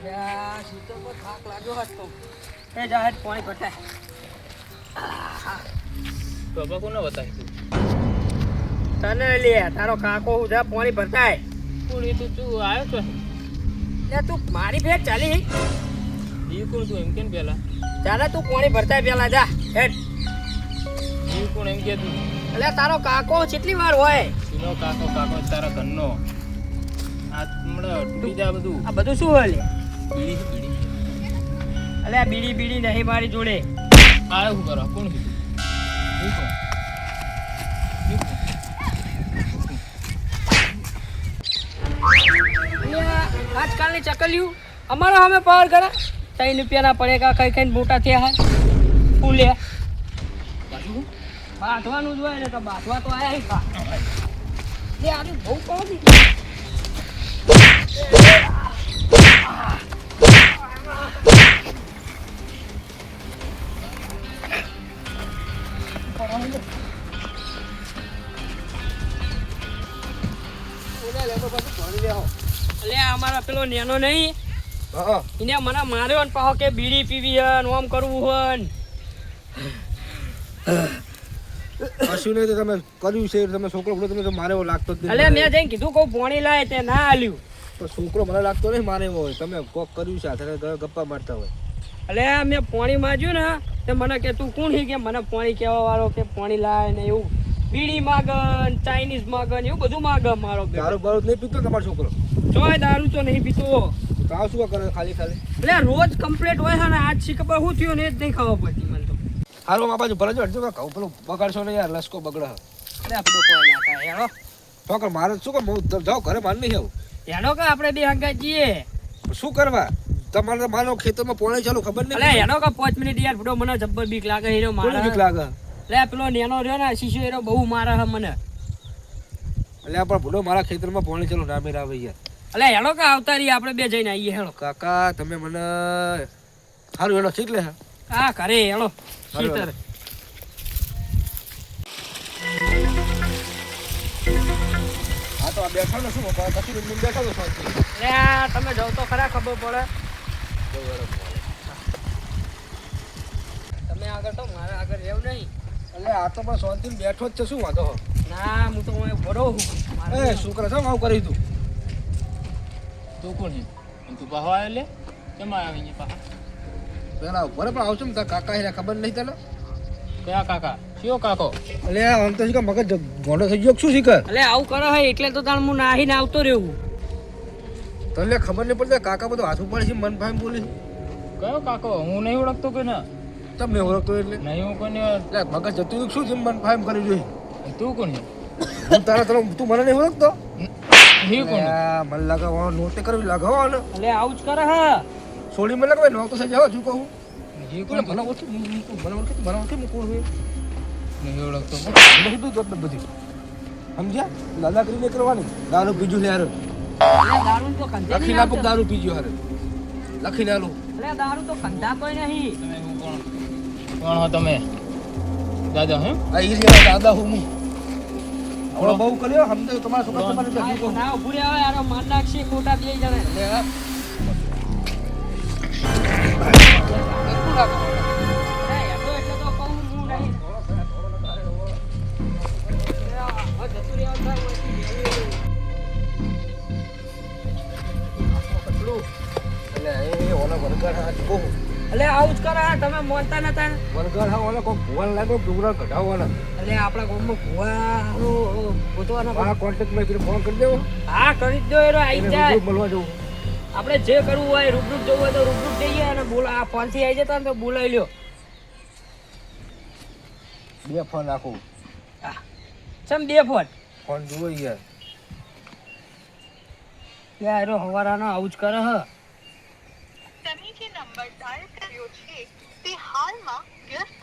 યા સીતો પર થાક લાગ્યો હતો એ જાહેર પાણી ભટાય બાબા કોને બતાય તું તને લે તારો કાકો જા પાણી ભરતાય કોણ એ તું આવ્યો છો લે તું મારી ભેટ ચાલી ઈ કોણ તું એમ કેમ પેલા ચાલે તું પાણી ભરતાય પેલા જા હેડ ઈ કોણ એમ કે તું એટલે તારો કાકો કેટલી વાર હોય ઈનો કાકો તારા ઘરનો આ હમણાં બીજા બધું આ બધું શું હોય લે બીડી અલે આ બીડી નહીં મારી જોડે આ શું કરો કોણ કીધું ઈ કોણ આજકાલની ચકલિયું અમારા અમે પાવર કરે 3 રૂપિયાના પડેગા કઈ મોટા થયા હા ફૂલે બાંધવાનું જ હોય ને તો બાંધવા તો આયા લે આનું બહુ કહો અમારા પેલો નેનો નહીં એને મને માર્યો ને પાહો કે બીડી પીવી હન ઓમ કરવું હન કશું નહીં તો તમે કર્યું છે તમે છોકરો તમે તો મારે એવો લાગતો જ અલે મેં જઈને કીધું કહું પાણી લાય તે ના આલ્યું તો છોકરો મને લાગતો નહીં મારે એવો હોય તમે કોક કર્યું છે સાથે ગપ્પા મારતા હોય અલે મેં પાણી માંગ્યું ને તે મને કે તું કોણ હી કે મને પાણી કહેવા વાળો કે પાણી લાય ને એવું બીડી માગન ચાઇનીઝ માગન એવું બધું માગે મારો દારૂ બારૂ નહીં પીતો તમારો છોકરો જોય દારૂ તો નહીં પીતો તો આ શું કરે ખાલી એટલે રોજ કમ્પ્લીટ હોય છે ને આજ શી ખબર શું થયું ને એ જ નહીં ખબર પડતી મને તો હારું આ બાજુ ભલે જો હટજો કહું પેલું બગાડશો ને યાર લસકો બગડે અરે આપણો કોઈ ના થાય હેડો છોકર મારે શું કર જાઓ ઘરે માર નહીં આવું હેડો કે આપણે બે હંગા જઈએ શું કરવા તમારે તો માનો ખેતરમાં પોણે ચાલુ ખબર નહીં અલે હેડો કે 5 મિનિટ યાર ફડો મને જબ્બર બીક લાગે હીરો મારે બીક લાગે લે પેલો નેનો રહ્યો ને શીશો એરો બહુ મારે છે મને એટલે પણ ભૂલો મારા ખેતરમાં પોણે ચાલુ ના મેરા આવે યાર અલે હેડો કે આવતા રહી આપણે બે જઈને આવીએ હેડો કાકા તમે મને સારું હેડો ઠીક લે હા ઘરે હેડો ખેતર હા તો આ બેઠા ને શું પછી બેઠા તો લે તમે જાવ તો ખરા ખબર પડે તમે આગળ તો મારે આગળ રહેવું નહીં એટલે આ તો પણ શાંતિ બેઠો જ છે શું વાંધો ના હું તો ભરો એ શું કરે છે આવું કરી તું તું કોણ છે તું પાહો આવ્યો લે કેમ આવ્યો અહીંયા પાહા પેલા ઉપર પણ આવશું ને તાર કાકા એને ખબર નહીં તને કયા કાકા કયો કાકો એટલે આમ તો શીખર મગજ ગોંડો થઈ ગયો શું શીખર એટલે આવું કરે હે એટલે તો તાણ હું નાહીને આવતો રહેવું તને ખબર નહીં પડતી કાકા બધું હાથ ઉપાડે છે મન ભાઈ બોલી કયો કાકો હું નહીં ઓળખતો કે ના તમને ઓળખતો એટલે નહીં હું કોને એટલે મગજ જતું શું છે મન ભાઈ કરી જોઈ તું કોણ છે હું તારા તરફ તું મને નહીં ઓળખતો હી કોણ મને લગાવવા નોતે કરવી લગાવવા એટલે આવું જ કરે હે છોડી મને લગાવે નો તો સજા હો શું કહું હી કોને કોણ મને ઓળખી મને ઓળખી હું કોણ હોય નહીં ઓળખતો બધું તો બધી સમજ્યા દાદાગીરી કરવાની દારૂ પીજું ને યાર એટલે દારૂ તો કંધે લખી નાખો દારૂ પીજો યાર લખી નાલું એટલે દારૂ તો કંધા કોઈ નહીં તમે હું કોણ કોણ હો તમે દાદા હે આ ઈરિયા દાદા હું થોડો બહુ કર્યો સમજો તમારા છોકરા તમારે તો શું કહું ના ઉભું રહેવા યાર માર નાખશે ખોટા બે જણે એટલે તો કહું હું નહીં જતું રહેવા એટલે એ ઓલો વરગાડ હા બહુ એટલે આવું જ કરે તમે મોનતા નતા વરગાડ હા ઓલો કોઈ ભુવન લાગ્યો ડુંગરા કઢાવવાના એટલે આપણા ગામમાં ભુવાનો પોતવાના મારા કોન્ટેક્ટમાં એક ફોન કરી દેવો હા કરી જ દો એનો આવી જાય મળવા જવું આપણે જે કરવું હોય રૂબરૂ જવું હોય તો રૂબરૂ જઈએ અને બોલા આ ફોનથી આવી જતા ને તો બોલાવી લ્યો બે ફોન રાખું ચમ બે ફોન જુઓ યાર યાર હવારાનો આવું જ કરે હ તમે જે નંબર ડાયલ કર્યો છે તે હાલમાં વ્યસ્ત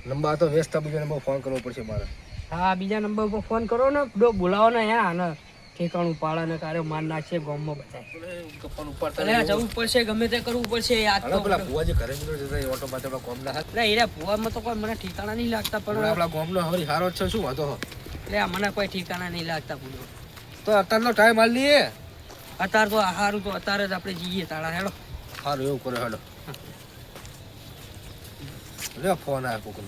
નંબર તો વ્યસ્ત બીજા નંબર ફોન કરવો પડશે મારે હા બીજા નંબર પર ફોન કરો ને બોલાવો ને યા આને ઠેકાણું પાડા ને કારે માર નાખશે ગામમાં બધા ઉપાડતા અરે જવું પડશે ગમે તે કરવું પડશે યાદ તો પેલા ભુવા જે ઘરે મિત્રો જતા ઓટો માટે આપણા ગામના હાથ એટલે એરા ભુવામાં તો કોઈ મને ઠેકાણા નહીં લાગતા પણ આપણા ગામનો હવે હારો છે શું વાંધો એટલે મને કોઈ ઠેકાણા નહીં લાગતા પૂરો તો અત્યારનો ટાઈમ હાલ લઈએ અત્યારે તો સારું તો અત્યારે જ આપણે જઈએ તાળા હેડો સારું એવું કરે હેડો લે ફોન આવ્યો કોક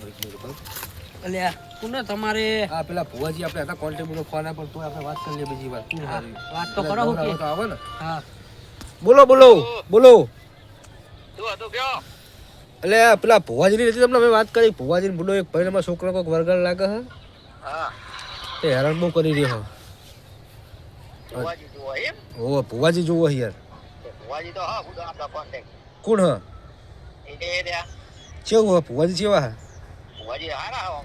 અલ્યા કોને તમારે આ પેલા ભુવાજી આપણે હતા કોન્ટેક્ટ ફોન આવ્યો પણ તું આપણે વાત કરી લે બીજી વાર તું હારી વાત તો કરો કે તો આવે ને હા બોલો બોલો બોલો શું હતું કયો? એટલે પેલા ભુવાજી ની તમને અમે વાત કરી ભુવાજી ને બોલો એક ભાઈ અમારા છોકરા કોઈક વર્ગલ લાગે હે હા તે હેરાન બહુ કરી રહ્યો ભુવાજી જુઓ એમ? હો ભુવાજી જોવો યાર ભુવાજી તો હા હું આપણા કોન્ટેક્ટ કોણ હ એ રહ્યા કેવું હે ભુવાજી કેવા હે ભુવાજી હારા આવો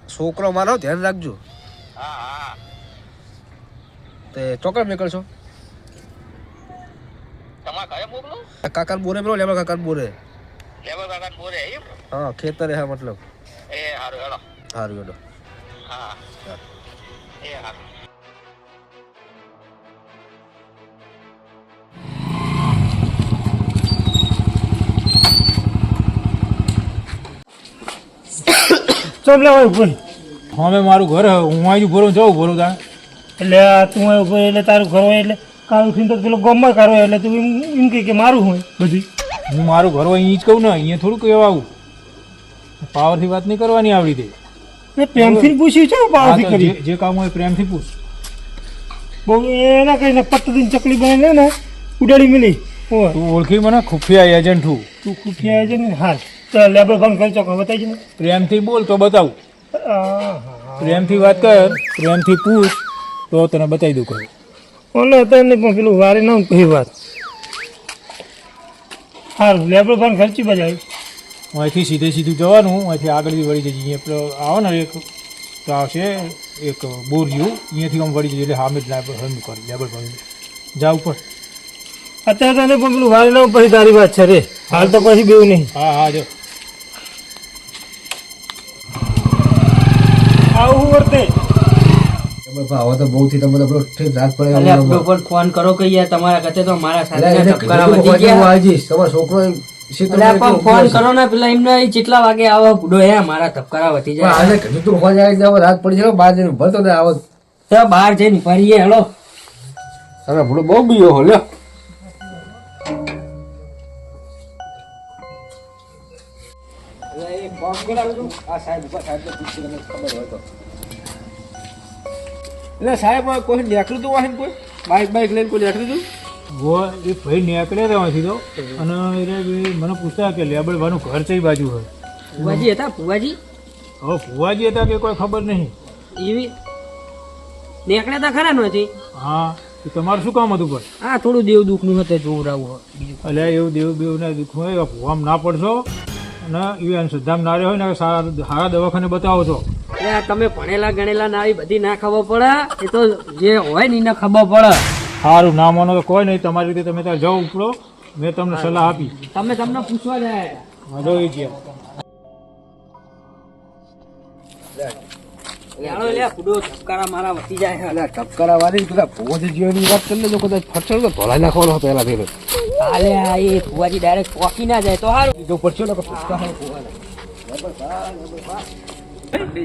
છોકરો મારો ધ્યાન રાખજો હા હા તે ચોકડ નીકળશો તમારા ઘરે મોકલું કાકા બોરે પેલો લેબલ કાકા બોરે લેબર કાકા બોરે એમ? હા ખેતરે હે મતલબ એ હારું હેલો સારું હેડો હા એ હારું ચમ લેવાય ઉપર હવે મારું ઘર હે, હું અહીં ભરો જાઉં ભરો ત્યાં એટલે આ તું અહીં ઉપર એટલે તારું ઘર હોય એટલે કાળું ખીન તો પેલો ગમમાં કાઢો એટલે તું એમ કહે કે મારું હોય બધી હું મારું ઘર હોય અહીં જ કહું ને અહીંયા થોડું કહેવા આવું પાવરથી વાત નહીં કરવાની આવડી દે મેં પ્રેમથી પૂછ્યું છે પાવથી કરી જે કામ હોય પ્રેમથી પૂછ બહુ એના કહીને પટ્ટદીન ચકલી બનાવીને ને ઉડાડી મિલી હોય તું ઓળખી મને ખુફિયા એજન્ટ છું તું ખુફિયા આવે છે ને હાલ ચાલ લેબર ફોન કરી ચોક બતાવી ને પ્રેમથી બોલ તો બતાવું પ્રેમથી વાત કર પ્રેમથી પૂછ તો તને બતાવી દઉં કહ્યું ઓલો હતા ને પણ પેલું વારે ના કહી વાત હાલ લેબર ફોન ખર્ચી બજાવી અહીંથી સીધે સીધું જવાનું અહીંથી આગળ બી વળી જઈએ અહીંયા પેલો આવો ને એક તો આવશે એક બોર જેવું અહીંયાથી આમ વળી જઈએ એટલે સામે જ હરનું કરી લેબર ફોન જાવ ઉપર અત્યારે તને પણ પેલું વારે ના પછી તારી વાત છે રે હાલ તો પછી બેવું નહીં હા હા જો આવું વર્તે હવે તો બહુ થી તમે તો પેલો રાત પડે અલ્યા આપણો પર ફોન કરો કે યાર તમારા કતે તો મારા સાથે ટપકારા વધી હું ગયા આવીશ તમારો છોકરો અલ્યા પણ ફોન કરો ને પેલા એમને કેટલા વાગે આવો બુડો હે મારા ટપકારા વધી જાય આજે કીધું તું હોજ આવી જાવ રાત પડી જાય બહાર જઈને ભરતો ને આવો તો બહાર જઈને ફરીએ હેલો તમે ભૂલો બહુ બીયો હો લ્યો એટલે સાહેબ કોઈ નીકળ્યું તું વાહન કોઈ બાઇક બાઇક લઈને કોઈ નીકળ્યું તું વો એ ભાઈ નીકળ્યા હતા અહીંથી તો અને એને મને પૂછતા કે લેબડવાનું ઘર કઈ બાજુ હોય ભુવાજી હતા ભુવાજી હવે ભુવાજી હતા કે કોઈ ખબર નહીં એવી નીકળ્યા હતા ખરા નથી હા તો તમારું શું કામ હતું પણ આ થોડું દેવ દુઃખ નું હતું જોવરાવું બીજું એટલે એવું દેવ બેવ ને દુઃખ હોય ભુવામ ના પડશો અને એવી અંધશ્રદ્ધામાં ના રહ્યો હોય ને સારા દવાખાને બતાવો છો એટલે તમે ભણેલા ગણેલા ના આવી બધી ના ખબર પડે એ તો જે હોય ને એને ખબર પડે સારું ના માનો તો કોઈ નહીં તમારી રીતે તમે ત્યાં જાઓ ઉપડો મેં તમને સલાહ આપી તમે તમને પૂછવા જાય મજો એ ગયા યારો લે ફૂડો ધબકારા મારા વધી જાય છે. એટલે ટપકારા વાળી પેલા ભોજ જીવની વાત કરી લેજો કદાચ ફટશે તો ધોલાઈ નાખવાનો હતો પેલા ફેર હાલે આ એ ફુવાજી ડાયરેક્ટ પોકી ના જાય તો હારું જો પડશે ને પુષ્કા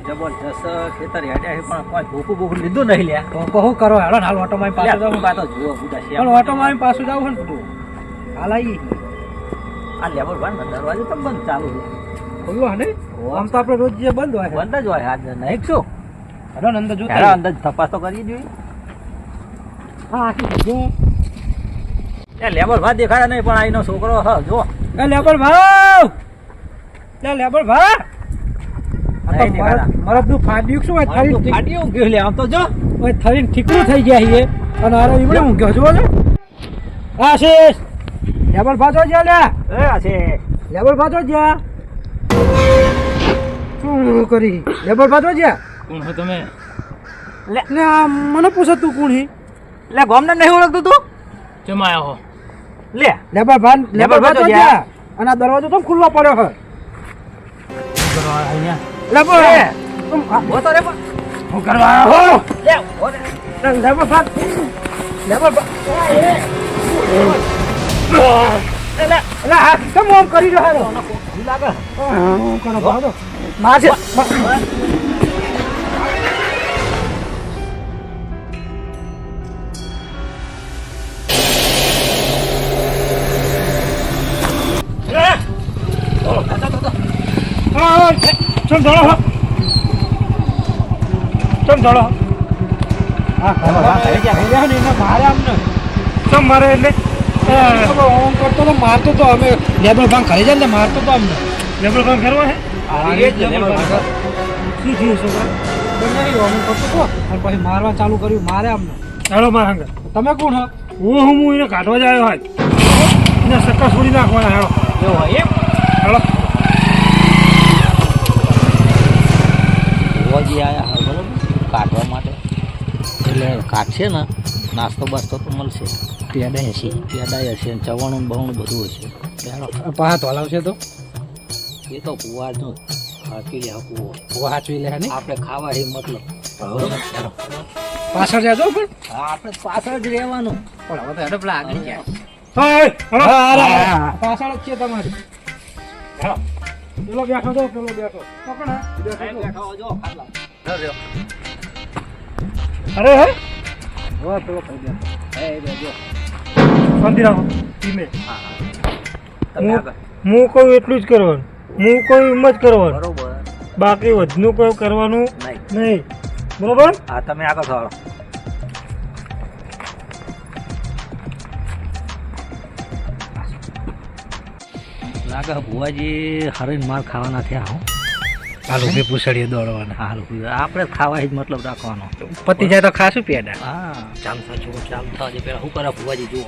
જબરજસ્ત ખેતર હેડ્યા છે પણ કોઈ ભૂખું ભૂખું લીધું નહીં લ્યા તો કહું કરો હાલો હાલ ઓટો માં પાછું જાવ પાછો જુઓ બુડા છે પણ ઓટો માં પાછું જાવ ને બધું હાલ આવી આ લેબર ભાન દરવાજો તો બંધ ચાલુ છે ખુલ્લો હે ને આમ તો આપણે રોજ જે બંધ હોય બંધ જ હોય આજ નહીં શું હાલો અંદર જો તારા અંદર તપાસ તો કરી જોઈએ હા આખી જો એ લેબર ભાઈ દેખાડા નહીં પણ આઈનો છોકરો હ જો એ લેબર ભાઈ લે લેબર ભાઈ મરદનું ફાડ્યું શું થરી ફાડ્યું ગયું લે આમ તો જો ઓય થરીને ઠીકરું થઈ ગયા છે અને આરો ઈમડે ઊંઘ્યો જો ને આશીષ લેબર ભાજો જ્યા લે એ આશીષ લેબર ભાજો જ્યા શું કરી લેબર ભાજો જ્યા કોણ હો તમે? લે લે મને પૂછ તું કોણ હી લે ગોમને નહીં ઓળખતું તું કેમ આયા હો? લે લેબર ભાજો જ્યા અને આ દરવાજો તો ખુલ્લો પડ્યો છે લેબર ઓ તો રે હું કરવા હો લે ઓ લેબર ભાગ લેબર આ કેમ આમ કરી રહ્યો લાગે કોનો ભાડો માજે ચમ ધોળો હો ચમ ધોળો હા ઘરે ગયા ને એને મારે અમને ચમ મારે એટલે ઓમ કરતો તો મારતો તો અમે લેબર ભાંગ ખરી જાય ને મારતો તો અમને લેબર કામ કરવા હે શું થયું છોકરા ઓમ કરતો તો અને પછી મારવા ચાલુ કર્યું મારે અમને ચાલો માર હંગા તમે કોણ હો હું એને કાઢવા જ આવ્યો હાલ એને સક્કા છોડી નાખવાના હેળો એવું હોય એમ હેળો ભુવાજી આવ્યા હા બરાબર કાઢવા માટે એટલે કાઢશે ને નાસ્તો બાસ્તો તો મળશે પેડા હશે ને ચવાણું બવાણું બધું હશે પાહા હલાવશે તો એ તો કુવારનું હાકી લે કુવો વાંચવી લે ને આપણે ખાવા એ મતલબ પાછળ જાજો પણ હા આપણે પાછળ જ રહેવાનું પણ હવે તો હેડો પેલા આગળ ગયા પાછળ જ છે તમારી પેલો બેઠો તો પેલો બેઠો અરે હે પેલો કઈ બેઠો શાંતિ રાખો ધીમે તમે આગળ હું કહું એટલું જ કરવાનું હું કહું એમ જ કરવાનું બરોબર બાકી વધનું કોઈ કરવાનું નહીં નહીં બરોબર હા તમે આગળ થવાડો લાગે ભુવાજી હરીને માર ખાવાના થયા હું હાલ ઉભી પૂછડીએ દોડવાના હાલ આપણે ખાવા જ મતલબ રાખવાનો પતિ જાય તો ખાશું પેડા હા ચાલ થજો ચાલ થવા દે પેલા શું કરે ભુવાજી જુઓ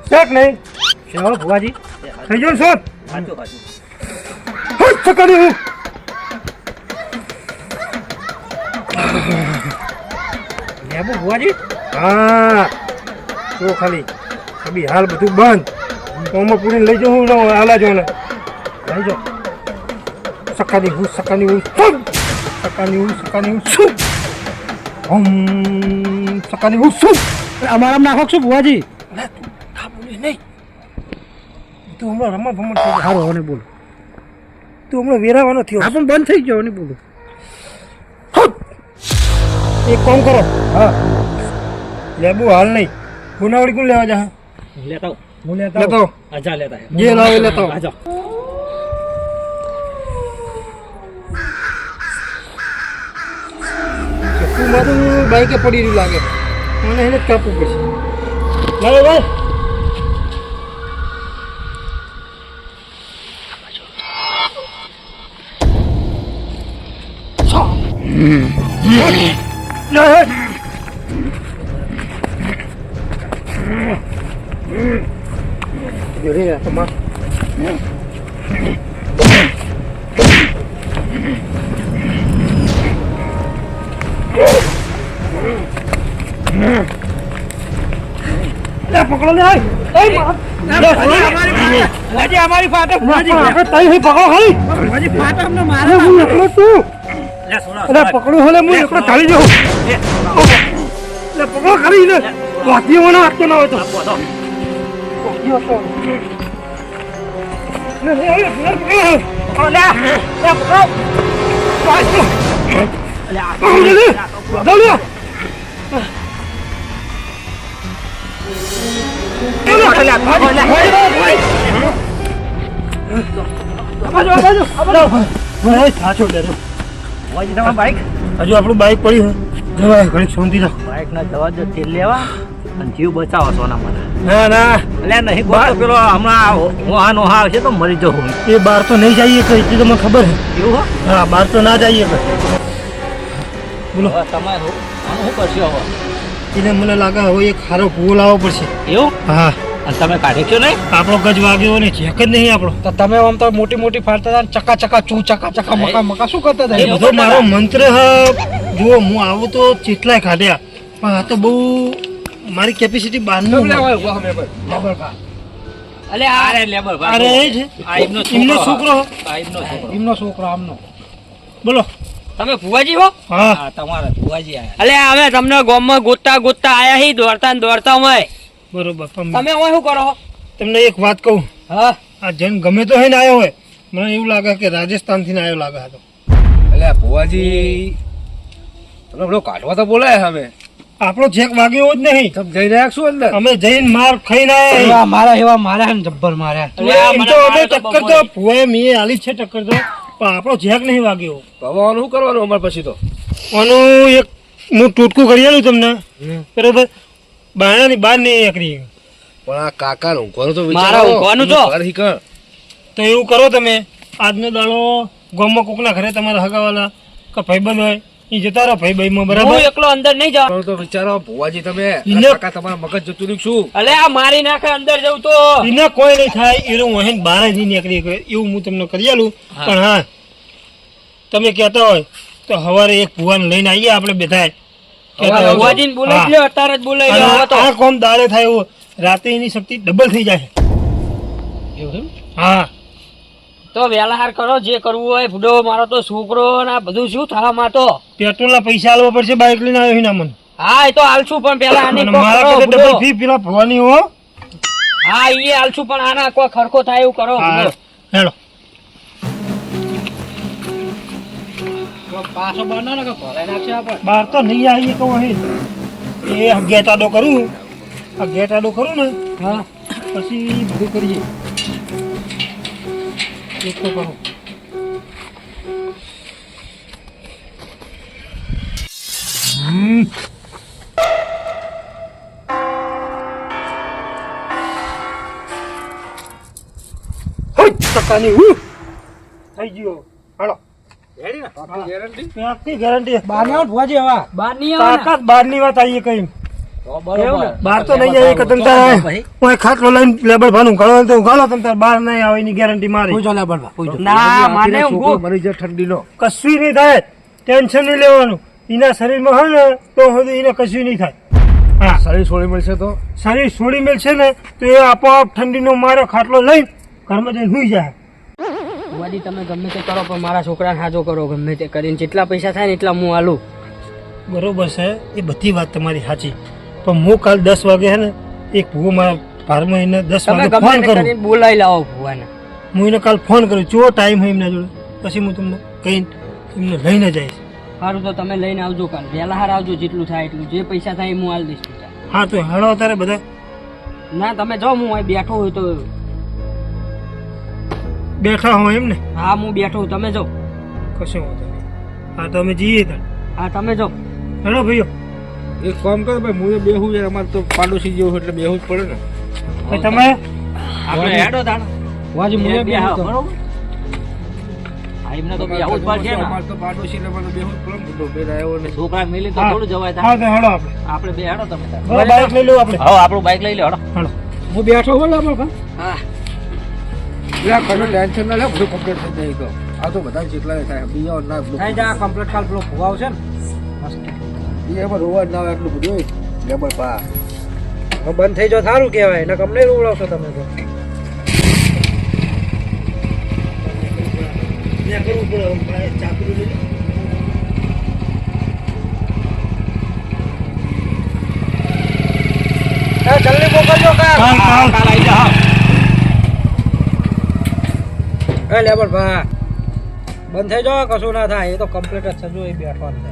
શેક નહીં ચાલો ભુવાજી થઈ ગયો શોધ સાચું સાચું સકાડી હું લેબુ ભુવાજી હા તો ખાલી અભી હાલ બધું બંધ ઓમાં પૂરીને લઈ જાઉં હું હાલા જો ને લઈ જાઓ સકાની હું શું સકાની હું શું સકાની હું શું અમારામાં નાખો છું ભુવાજી નહીં તું હમણાં રમણ ભમણ થઈ જાય સારું હવે બોલો તું હમણાં વેરાવાનો થયો હા પણ બંધ થઈ ગયો ને બોલો એક કામ કરો હા લેબુ હાલ નહીં ગુનાવડી કોણ લેવા જા લેતા હું લેતા લેતો આજા લેતા જે લાવે લેતો આજા તું મારું બાઈકે પડી રહ્યું લાગે મને એને જ કાપવું પડશે લાવે ભાઈ જોડે તમાર પકડો લે અમારી ફાટક પકડો ખાલી ફાટક ને મારે હું એકલો તું પકડો હલે હું એકલો ચાલી જાઉં પકડો ખાલી ને વાતીઓ મને આપતો ના હોય તો બાઈક હજુ આપણું બાઈક પડ્યું જવાય ઘણી શાંતિ રાખ બાઈક ના જવા દો તેલ લેવા અને જીવ બચાવો સોના મને ના ના એટલે નહીં ગોતો પેલો હમણાં નો આવશે તો મરી જવું એ બહાર તો નહીં જઈએ કઈ તે તો મને ખબર છે એવું હો હા બહાર તો ના જઈએ કઈ બોલો હવે તમારે શું કરશો હવે એને મને લાગે હવે એક સારો ભૂવો લાવવો પડશે એવું હા અને તમે કાઢી છો નહીં આપણો ગજ વાગ્યો ને ચેક જ નહીં આપણો તો તમે આમ તો મોટી મોટી ફાડતા હતા ચકા ચકા ચૂ ચકા ચકા મકા મકા શું કરતા એ હતા બધો મારો મંત્ર હ જુઓ હું આવું તો ચેટલાય કાઢ્યા પણ આ તો બહુ મારી કેપેસિટી બહારનું અલે આ લેબર અરે એ છે આ એમનો એમનો છોકરો આ એમનો છોકરો એમનો છોકરો આમનો બોલો તમે ફુવાજી હો હા હા તમારા ફુવાજી આયા અલે અમે તમને ગામમાં ગોતતા ગોતતા આયા હી દોડતા ને દોડતા અમે બરોબર પણ તમે હવે શું કરો તમને એક વાત કહું હા આ જન ગમે તો હે ને આવ્યો હોય મને એવું લાગે કે રાજસ્થાનથી ને આવ્યો લાગે હતો એટલે ભુવાજી તમે પેલો કાઢવા તો બોલાય હવે આપણો ચેક વાગ્યો જ નહીં. તમે જઈ રહ્યા શું અંદર? અમે જઈને માર ખાઈને આયા. એવા માર્યા ને જબ્બર માર્યા. એમ તો અમે ટક્કર તો ભુવાએ મેં આલી જ છે ટક્કર તો, પણ આપણો ચેક નહીં વાગ્યો. ભવાનું શું કરવાનું અમારે પછી તો? આનું એક હું ટૂટકું કરી આલું તમને, બરાબર? બાયણાની બહાર નહીં એકરી. પણ આ કાકા ઊંઘવાનું તો મારા ઊંઘવાનું તો. તો એવું કરો તમે, આજનો દાડો ગામમાં કોકના ઘરે તમારા હગાવાલા કે ભાઈબંધ હોય એ જતા રહો ભાઈ બરાબર? હું એકલો અંદર નહીં જાઉં. તો વિચારો ભુવાજી તમે એને- કાકા તમારા મગજ જતું રહ્યું શું? અલે આ મારી નાખે અંદર જવું તો. એને કોઈ નહીં થાય એનું વહેન બહાર જ નહીં નીકળી શકે એવું હું તમને કરી આલું. પણ હા, તમે કહેતા હોય તો સવારે એક ભુવાને લઈને આવીએ આપણે બધા. ભુવાજીને બોલાવી લ્યો, અત્યારે જ બોલાવી લ્યો હવે તો. આ કોમ દાડે થાય એવું, રાતે એની શક્તિ ડબલ થઈ જાય. હા, તો વેલા હાર કરો જે કરવું હોય. બુડો મારો તો છોકરો ને આ બધું શું થવા માં તો. પેટ્રોલના પૈસા આલવા પડશે, બાઇક લઈને આવ્યો ના મને. હા એ તો હાલશું પણ પેલા આને અને કોક મારા કરો, કરતા બુડો. ડબલ ફી પેલા ભવાની હો. હા એ હાલશું પણ આના કોઈ ખરખો થાય એવું કરો. હા, બુડો. હેલો. પાછો બનો ને કે ભરાઈ નાખશે આપણે. બહાર તો નહીં આવીએ કહું અહીં એ ગેટ આડો કરું, આ ગેટ આડો કરું ને હા પછી બધું કરીએ. એક તો કરું. ટકાની થઈ ગયો. હાલો, આખી ગેરંટી. બહાર ની આવો ભુવાજી હવે. બહાર ની આવો ને. તાકાત બહારની વાત આવીએ કઈ. એવું ને? બહાર તો નહીં આવી કે તમ તારે કોઈ ખાટલો લઈને લેબર ભાનું ઉઘાડો તો ઉઘાડો, તમ તારે બહાર નહીં આવે એની ગેરંટી મારી. પૂછો લે બળવા, પૂછો. ના માને ઊંઘું. મરી જાય ઠંડીનો. કશું નહીં થાય, ટેન્શન નહીં લેવાનું. એના શરીરમાં હોય ને તો સુધી એને કશું નહીં થાય. હા, શરીર છોડી મળશે તો શરીર છોડી મેળશે ને તો એ આપોઆપ ઠંડીનો મારો ખાટલો લઈ ઘરમાં જઈને સુઈ જાય. ભુવાજી તમે ગમે તે કરો પણ મારા છોકરાને હાજો કરો ગમે તે કરીને. જેટલા પૈસા થાય ને એટલા હું આલું. બરોબર છે, એ બધી વાત તમારી સાચી. પણ હું કાલ 10 વાગે હે ને એક ભૂવો મારા ભારમાં એને 10 તમે વાગે ગમે ફોન તે કરું. કરીને બોલાવી લાવો ભુવાને. હું એને કાલ ફોન કરું, ચો ટાઈમ હોય એમના જોડે, પછી હું તમને કહીને એમને લઈને જઈશ. સારું તો તમે લઈને આવજો કાલ. વહેલા હાર આવજો, જેટલું થાય એટલું. જે પૈસા થાય એ હું આલી દઈશ પૈસા. હા, તો હેડો અત્યારે બધા. ના તમે જાઓ, હું અહીં બેઠો હોય તો. બેઠા હોય એમ ને? હા હું બેઠો હું, તમે જાઓ. કશું વાંધો નહીં. હા, તો અમે જઈએ તાર. હા તમે જાઓ. હેડો ભાઈઓ. એક કામ કરો ભાઈ, હું બેહું યાર, અમારે તો પાડોશી જેવું એટલે બેહું જ પડે ને. ભાઈ તમે આપણે હેડો તાણ. વાજી મુએ બે બેહું તો. બરોબર. હા એમને તો બેહવું જ પડશે ને. અમારે તો પાડોશી એટલે અમારે બેહું જ પડે ને. બધો બેન આવ્યો ને. છોકરા મિલી તો હા. થોડું જવાય હા, તાણ. તો હેડો આપણે. આપણે બે હેડો તમે તાણ. બરાબર, બાઇક લઈ લો આપણે. હા આપણું બાઈક લઈ લે હેડો. હેડો. હું બેઠો હોય ને આપણે. હા યાર કશું ટેન્શન ના લે, બધું કમ્પ્લીટ થઈ જાય તો. આ તો બધા જેટલા થાય બીજા ના થઈ જા કમ્પ્લીટ. કાલ પેલો ફુવા આવશે ને. એમાં રોવા જ ના આવે એટલું બધું લેબર પા. હવે બંધ થઈ જાવ સારું કહેવાય. ને કમને રોવડાવશો તમે તો. ત્યાં કરવું પડે, ભાઈ ચાકરી લઈ લો. જલ્દી મોકલજો કાલ. કાલ. કાલ આવી જા. એ લેબર ભા બંધ થઈ જાઓ, કશું ના થાય. એ તો કમ્પ્લીટ જ છે. જો એ બેઠવાનું છે.